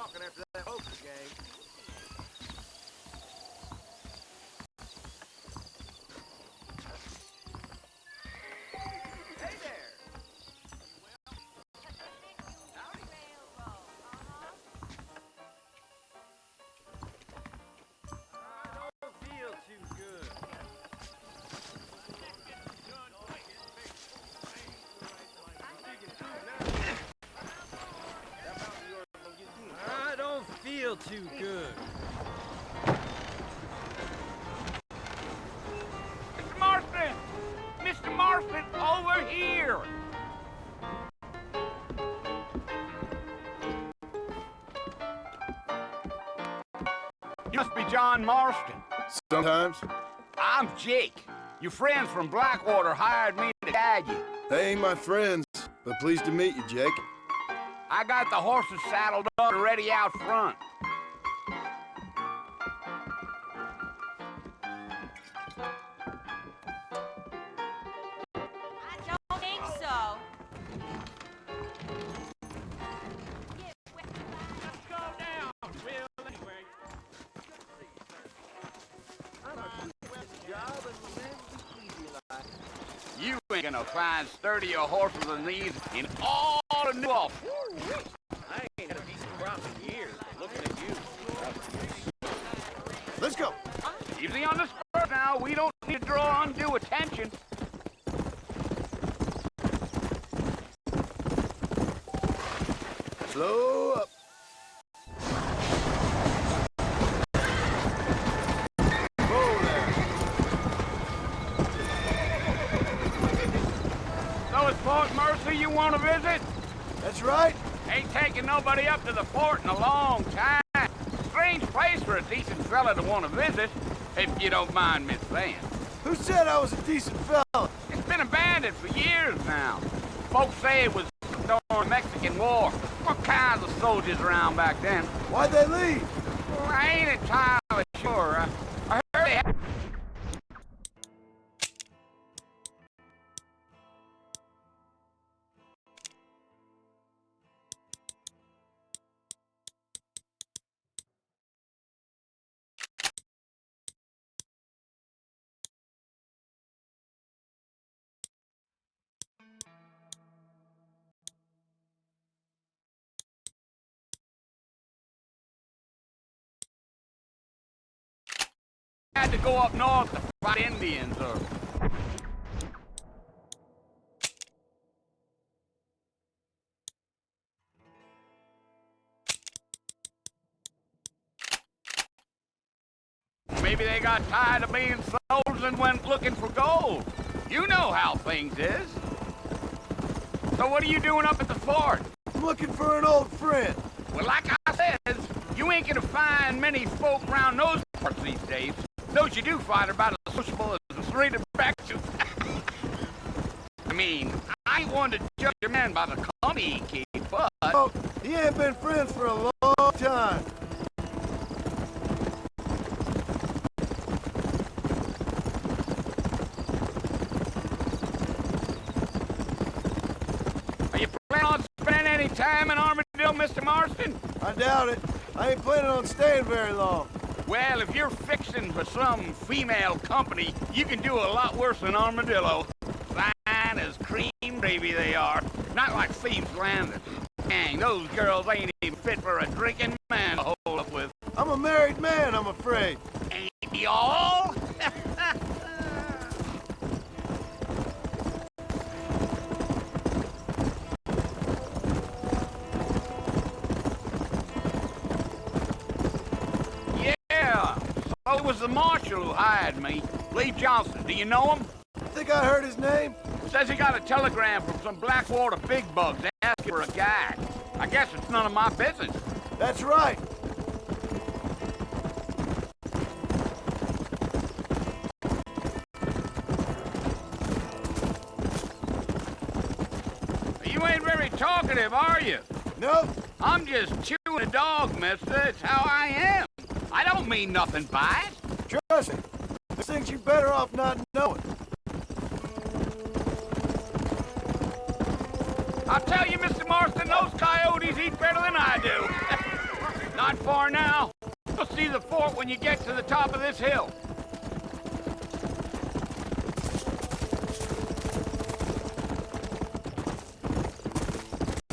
talking after that poker game. Hey there! I don't feel too good. I don't feel too good. Mr. Marston! Mr. Marston, over here! You must be John Marston. Sometimes. I'm Jake. Your friends from Blackwater hired me to guide you. They ain't my friends, but pleased to meet you, Jake. I got the horses saddled up and ready out front. I don't think so. Let's go down, Will, anyway. You ain't gonna find sturdier horses than these in all of New York. I ain't had a decent crop in years. Looking at you. Let's go. Easy on the spur now. We don't need to draw undue attention. Slow up. Whoa there. So it's Fort Mercy you want to visit? That's right. Ain't taking nobody up to the fort in a long time. Strange place for a decent fella to want to visit, if you don't mind me saying. Who said I was a decent fella? It's been abandoned for years now. Folks say it was during the Mexican War. What kinds of soldiers around back then? Why'd they leave? Well, I ain't entirely sure. I heard they had... had to go up north to fight Indians or... Maybe they got tired of being soldiers and went looking for gold. You know how things is. So what are you doing up at the fort? I'm looking for an old friend. Well, like I said, you ain't gonna find many folk around those parts these days. Those you do find are about as sociable as a street of Beckton. I mean, I ain't one to judge a man by the company he keeps, but... Oh, he ain't been friends for a long time. Are you planning on spending any time in Armadillo, Mr. Marston? I doubt it. I ain't planning on staying very long. Well, if you're fixing for some female company, you can do a lot worse than Armadillo. Fine as cream gravy they are. Not like Thieves Landing. Dang, those girls ain't even fit for a drinking man to hold up with. I'm a married man, I'm afraid. Ain't y'all? Yeah, so it was the marshal who hired me. Lee Johnson, do you know him? Think I heard his name? Says he got a telegram from some Blackwater big bugs asking for a guide. I guess it's none of my business. That's right. You ain't very talkative, are you? Nope. I'm just chewing a dog, mister. It's how I am. I don't mean nothing by it. Trust me. There's things you're better off not knowing. I'll tell you, Mr. Marston, those coyotes eat better than I do. Not far now. You'll see the fort when you get to the top of this hill.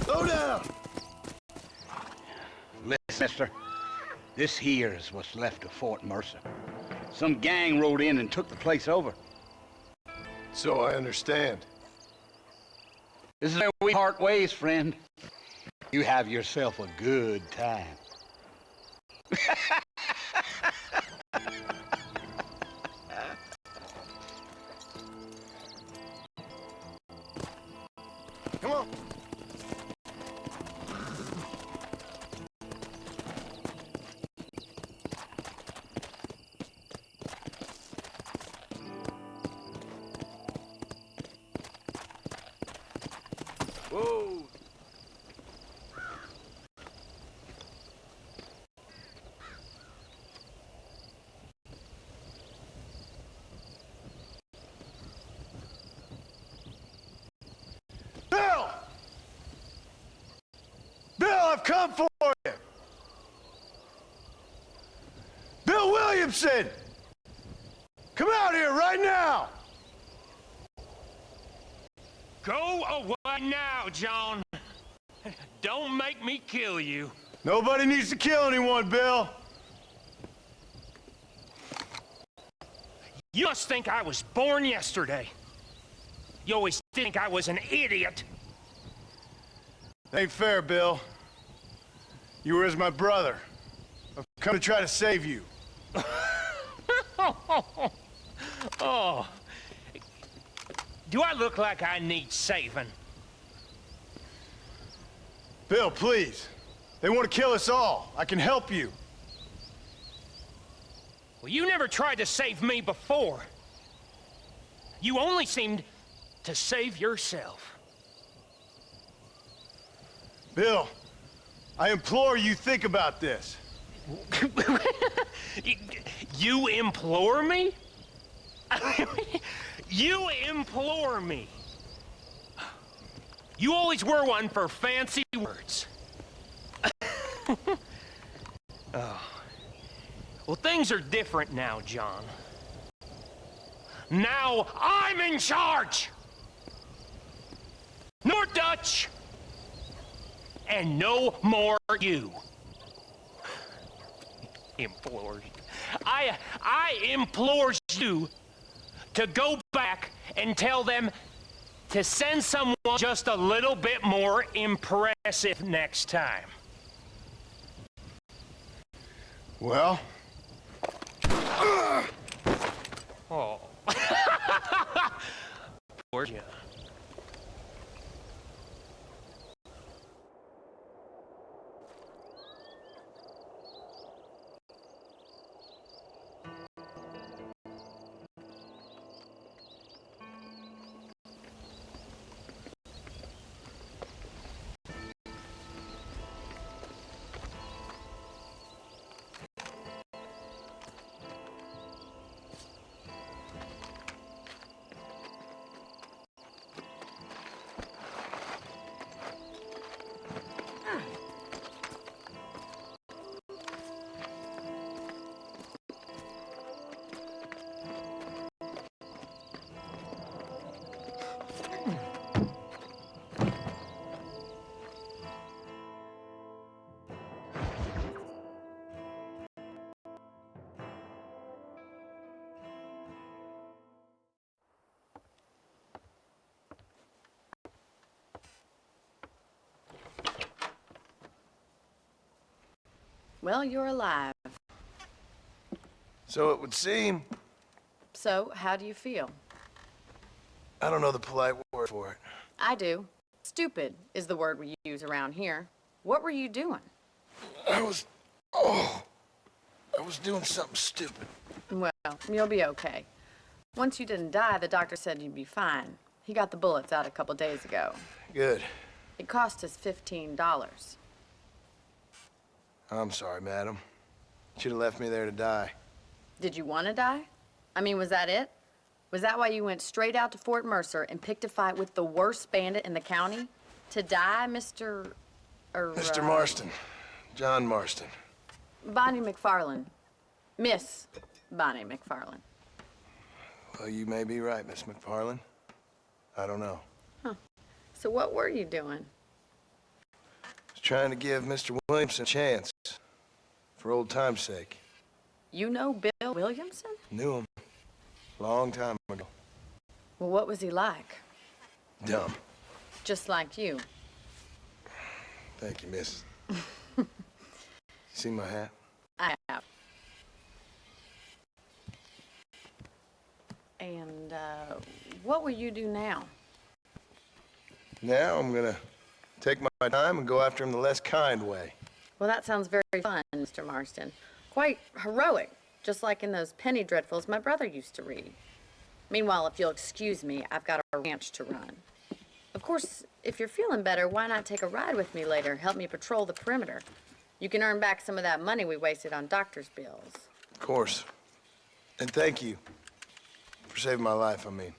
Slow down! Listen, mister. This here is what's left of Fort Mercer. Some gang rode in and took the place over. So I understand. This is where we part ways, friend. You have yourself a good time. Come on. Whoa! Bill! Bill, I've come for you! Bill Williamson! Come out here right now! Go away now, John. Don't make me kill you. Nobody needs to kill anyone, Bill. You must think I was born yesterday. You always think I was an idiot. Ain't fair, Bill. You were as my brother. I've come to try to save you. Oh. Do I look like I need saving? Bill, please. They want to kill us all. I can help you. Well, you never tried to save me before. You only seemed to save yourself. Bill, I implore you think about this. You implore me? You implore me. You always were one for fancy words. Oh. Well, things are different now, John. Now I'm in charge! No more Dutch! And no more you. Implores. I implore you to go back and tell them to send someone just a little bit more impressive next time. Well? Oh. Poor John. Well, you're alive. So it would seem. So, how do you feel? I don't know the polite word for it. I do. Stupid is the word we use around here. What were you doing? I was doing something stupid. Well, you'll be okay. Once you didn't die, the doctor said you'd be fine. He got the bullets out a couple days ago. Good. It cost us $15. I'm sorry, madam. Should have left me there to die. Did you want to die? I mean, was that it? Was that why you went straight out to Fort Mercer and picked a fight with the worst bandit in the county? To die, Mr. Mr. Marston. John Marston. Bonnie McFarlane. Miss Bonnie McFarlane. Well, you may be right, Miss McFarlane. I don't know. So what were you doing? I was trying to give Mr. Williamson a chance. For old time's sake. You know Bill Williamson? Knew him. Long time ago. Well, what was he like? Dumb. Just like you. Thank you, miss. You see my hat? I have. And, what will you do now? Now I'm gonna take my time and go after him the less kind way. Well, that sounds very fun, Mr. Marston. Quite heroic, just like in those penny dreadfuls my brother used to read. Meanwhile, if you'll excuse me, I've got a ranch to run. Of course, if you're feeling better, why not take a ride with me later? Help me patrol the perimeter. You can earn back some of that money we wasted on doctor's bills. Of course. And thank you for saving my life, I mean.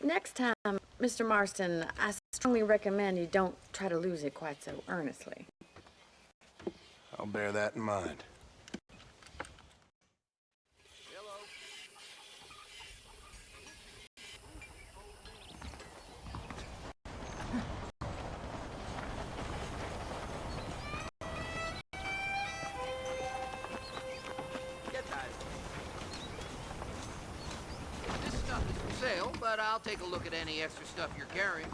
Next time, Mr. Marston, I strongly recommend you don't try to lose it quite so earnestly. I'll bear that in mind. This stuff is for sale, but I'll take a look at any extra stuff you're carrying.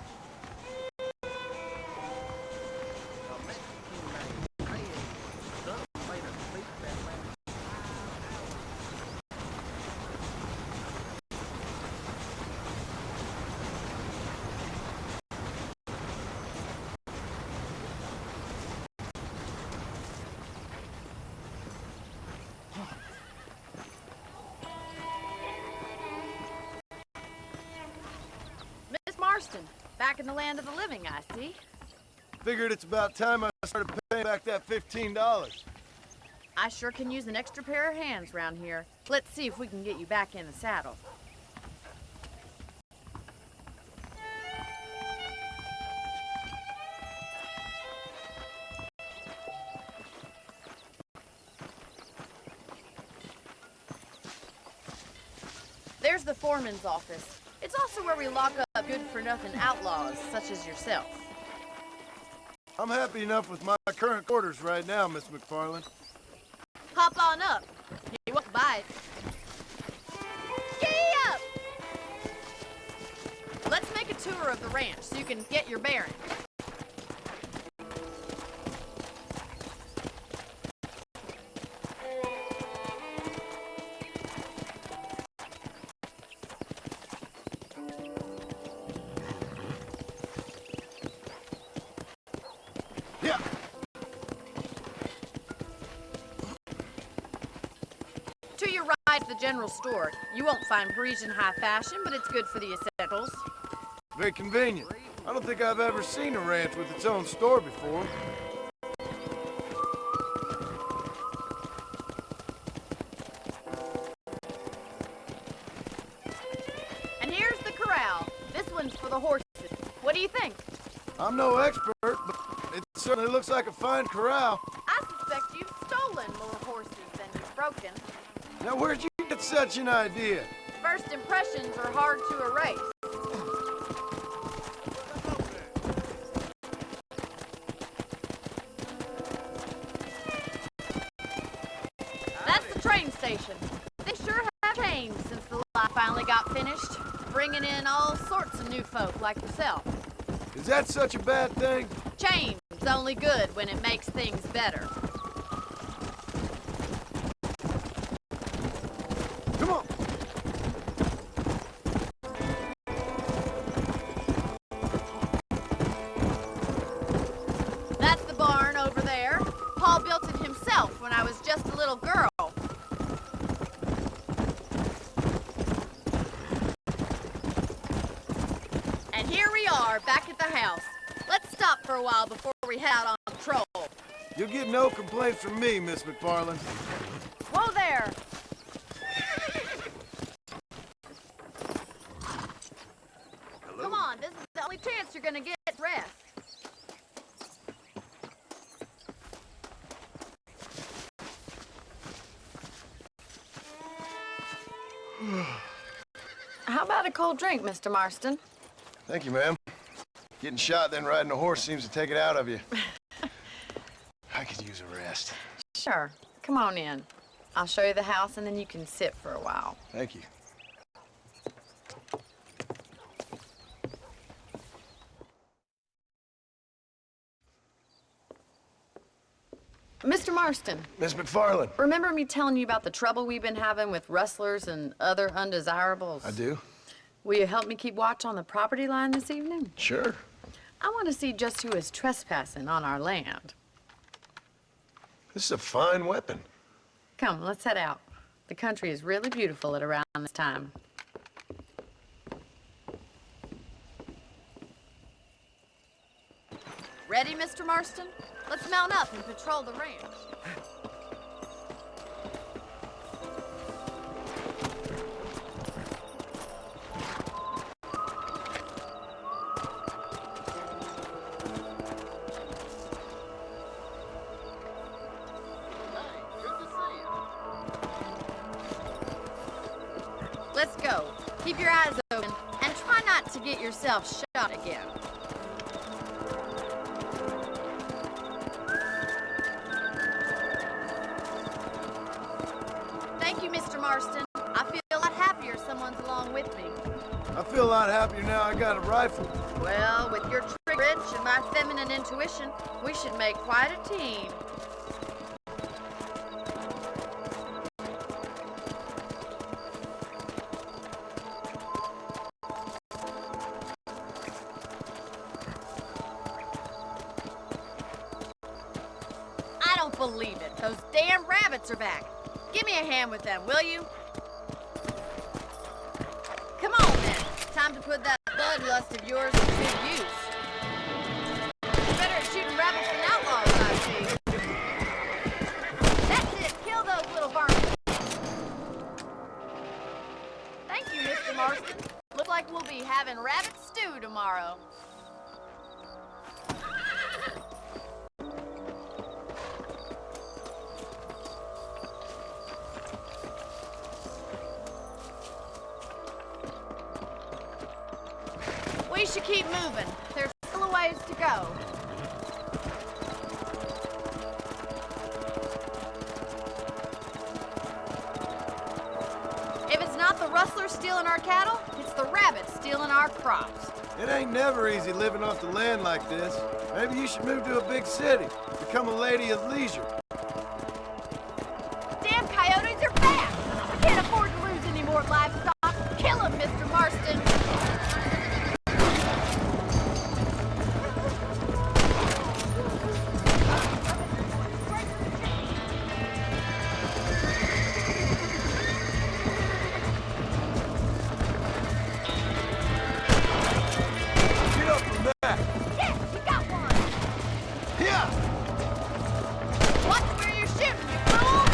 Miss Marston, back in the land of the living, I see. Figured it's about time I started paying back that $15. I sure can use an extra pair of hands round here. Let's see if we can get you back in the saddle. There's the foreman's office. It's also where we lock up good-for-nothing outlaws, such as yourself. I'm happy enough with my current quarters right now, Miss McFarlane. Hop on up. You won't bite. Giddy up! Let's make a tour of the ranch so you can get your bearings. Yeah. To your right, the general store. You won't find Parisian high fashion, but it's good for the essentials. Very convenient. I don't think I've ever seen a ranch with its own store before. And here's the corral. This one's for the horses. What do you think? I'm no expert, but it certainly looks like a fine corral. I suspect you've stolen more horses than you've broken. Now, where'd you get such an idea? First impressions are hard to erase. That's the train station. They sure have changed since the line finally got finished, bringing in all sorts of new folk like yourself. Is that such a bad thing? Change is only good when it makes things better. Come on. That's the barn over there. Paul built it himself when I was just a little girl. And here we are, back at the house. Let's stop for a while before we head out on patrol. You'll get no complaints from me, Miss McFarlane. Whoa there! Come on, this is the only chance you're gonna get rest. How about a cold drink, Mr. Marston? Thank you, ma'am. Getting shot, then riding a horse seems to take it out of you. I could use a rest. Sure. Come on in. I'll show you the house, and then you can sit for a while. Thank you. Mr. Marston, Miss McFarland. remember me telling you about the trouble we've been having with rustlers and other undesirables? I do? Will you help me keep watch on the property line this evening? Sure. I want to see just who is trespassing on our land. This is a fine weapon. Come, let's head out. The country is really beautiful at around this time. Ready, Mr. Marston? Let's mount up and patrol the ranch. Let's go. Keep your eyes open and try not to get yourself shot again. Thank you, Mr. Marston. I feel a lot happier someone's along with me. I feel a lot happier now I got a rifle. Well, with your trigger itch and my feminine intuition, we should make quite a team. I don't believe it. Those damn rabbits are back. Give me a hand with them, will you? Come on, then. Time to put that bloodlust of yours to good use. You're better at shooting rabbits than outlaws, I see. That's it. Kill those little varmints. Thank you, Mr. Marston. Looks like we'll be having rabbit stew tomorrow. We should keep moving. There's still a ways to go. If it's not the rustlers stealing our cattle, it's the rabbits stealing our crops. It ain't never easy living off the land like this. Maybe you should move to a big city. Become a lady of leisure. Damn coyotes are back! We can't afford to lose any more livestock. Kill them, Mr. Marston. Get up from that. Yes, you got one. Yeah! Watch where you're shooting, you fool!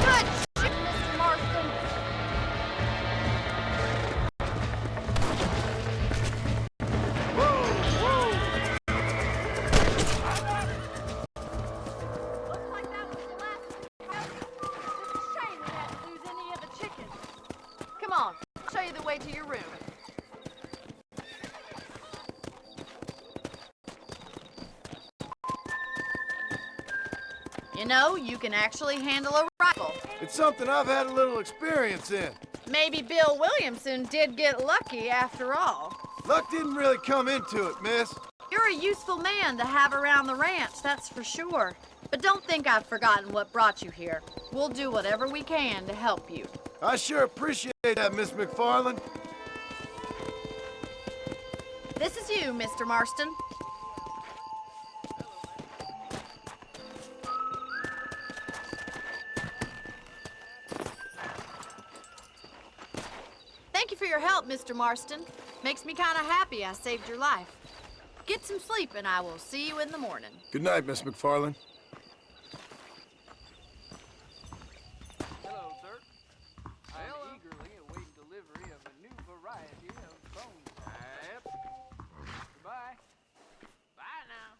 Good shit, Mr. Marston. Looks like that was the last of the coyotes. It's a shame we had to lose any of the chickens. Come on, I'll show you the way to your room. You know, you can actually handle a rifle. It's something I've had a little experience in. Maybe Bill Williamson did get lucky after all. Luck didn't really come into it, miss. You're a useful man to have around the ranch, that's for sure. But don't think I've forgotten what brought you here. We'll do whatever we can to help you. I sure appreciate that, Miss McFarland. This is you, Mr. Marston. Thank you for your help, Mr. Marston. Makes me kind of happy I saved your life. Get some sleep and I will see you in the morning. Good night, Miss McFarland. Hello, sir. I'm eagerly awaiting delivery of a new variety of bone saw. Yep. Goodbye. Bye now.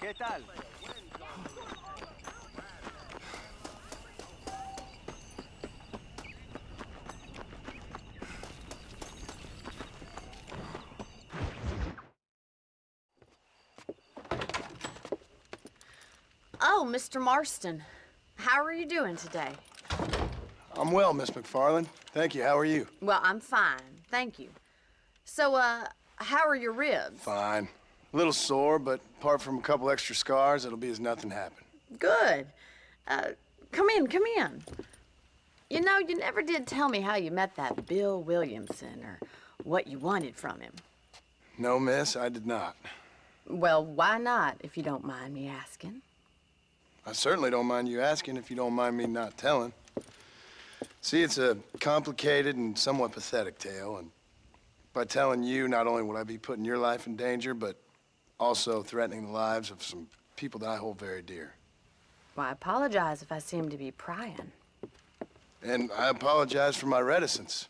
¿Qué tal? Oh, Mr. Marston. How are you doing today? I'm well, Miss McFarland. Thank you. How are you? Well, I'm fine. Thank you. So, how are your ribs? Fine. A little sore, but apart from a couple extra scars, it'll be as nothing happened. Good. Come in, come in. You know, you never did tell me how you met that Bill Williamson or what you wanted from him. No, miss, I did not. Well, why not, if you don't mind me asking? I certainly don't mind you asking if you don't mind me not telling. See, it's a complicated and somewhat pathetic tale, and by telling you, not only would I be putting your life in danger, but also threatening the lives of some people that I hold very dear. Well, I apologize if I seem to be prying. And I apologize for my reticence.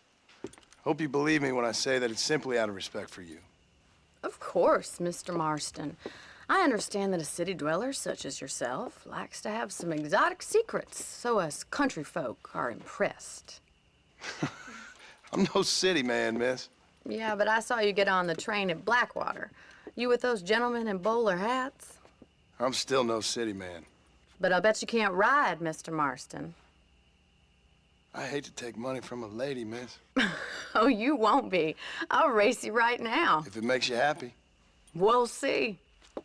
Hope you believe me when I say that it's simply out of respect for you. Of course, Mr. Marston. I understand that a city dweller such as yourself likes to have some exotic secrets, so us country folk are impressed. I'm no city man, miss. Yeah, but I saw you get on the train at Blackwater. You with those gentlemen in bowler hats? I'm still no city man. But I'll bet you can't ride, Mr. Marston. I hate to take money from a lady, miss. Oh, you won't be. I'll race you right now. If it makes you happy. We'll see. All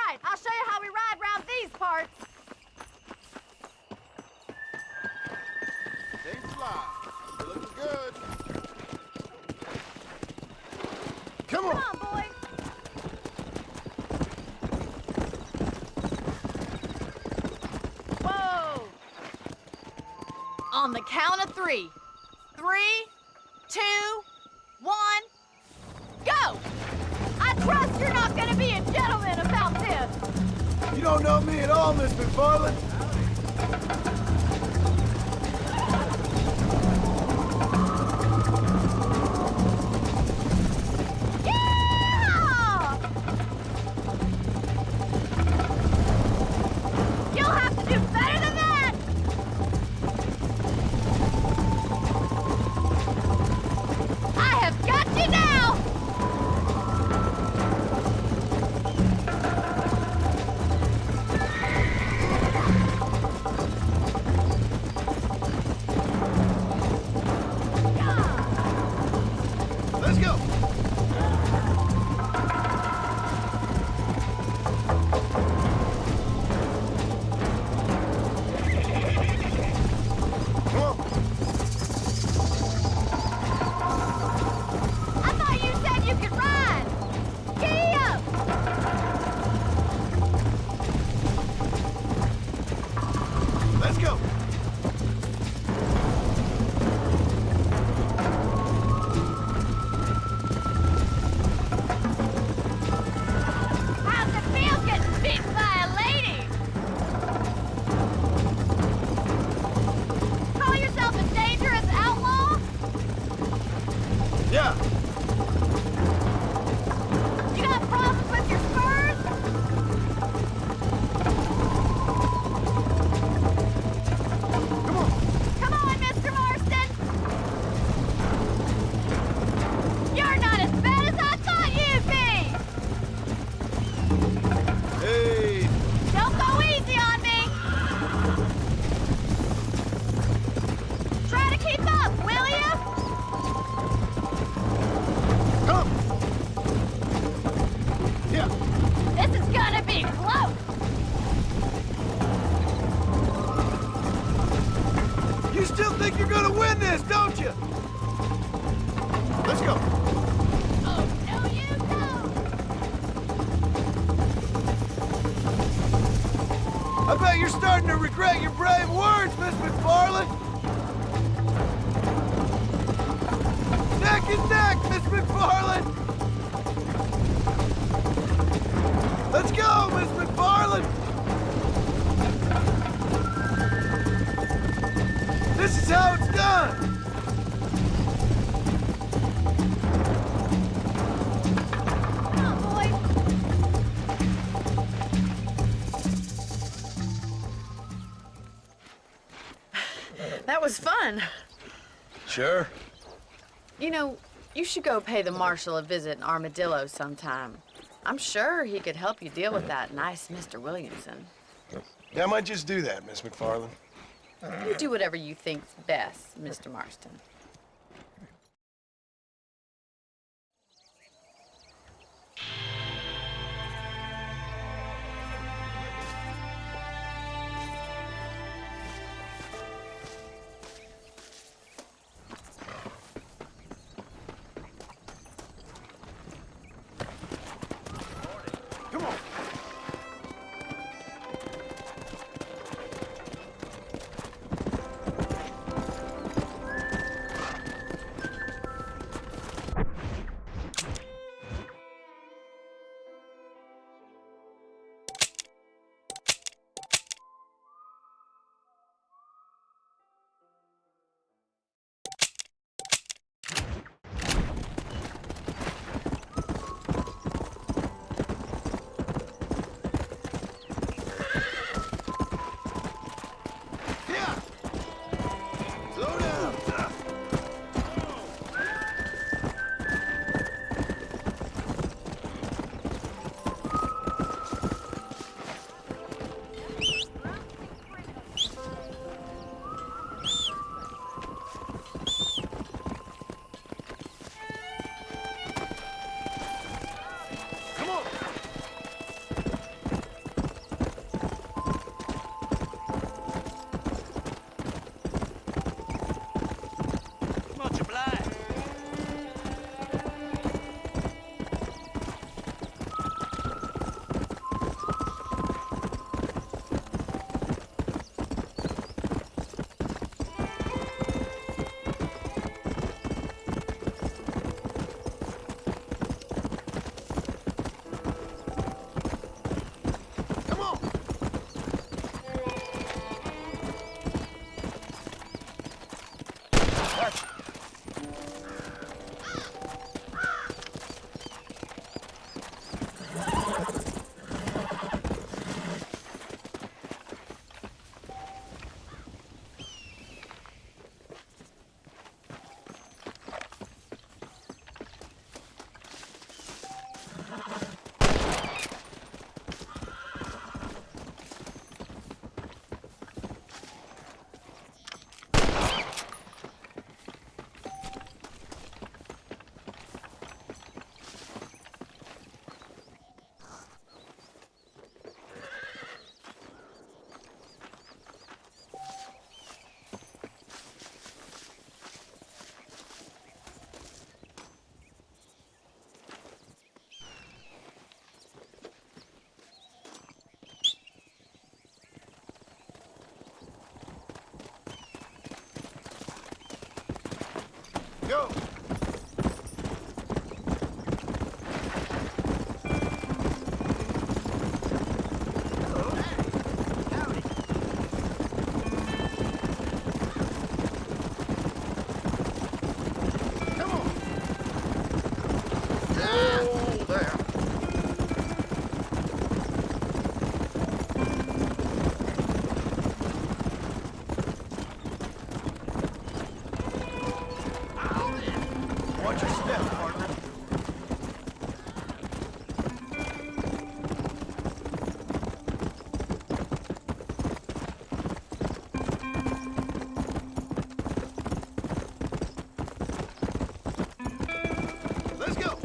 right, I'll show you how we ride round these parts. Ain't fly. You're looking good. Come on. Come on, boy. Whoa. On the count of 3. 3, 2, 1, go! I trust you're not gonna be a gentleman about this. You don't know me at all, Miss McFarland. Yeah! You'll have to do better than that. I have got you now. Let's go. Come on. I thought you said you could ride. Giddy up. Let's go. How's it feel getting beaten by a lady? Call yourself a dangerous outlaw? Yeah. You got problems with your spurs? Come on. Come on, Mr. Marston. You're not as bad as I thought you'd be. Hey. Don't go easy on me. Try to keep up, will you? Come. Yeah. This is gonna be close. You still think you're gonna win this, don't you? Let's go. Oh, no, you don't. I bet you're starting to regret your brave words, Miss McFarland. Neck and neck, Miss McFarland. Let's go, Miss McFarland. This is how it's done. That was fun. Sure. You know, you should go pay the marshal a visit in Armadillo sometime. I'm sure he could help you deal with that nice Mr. Williamson. Yeah, I might just do that, Miss McFarland. You do whatever you think's best, Mr. Marston. Go! Watch your step, partner. Let's go.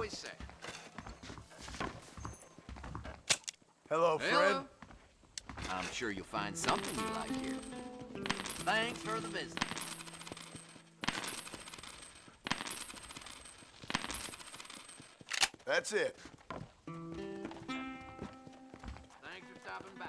always say. Hello, Fred. Hello. I'm sure you'll find something you like here. Thanks for the visit. That's it. Thanks for stopping by.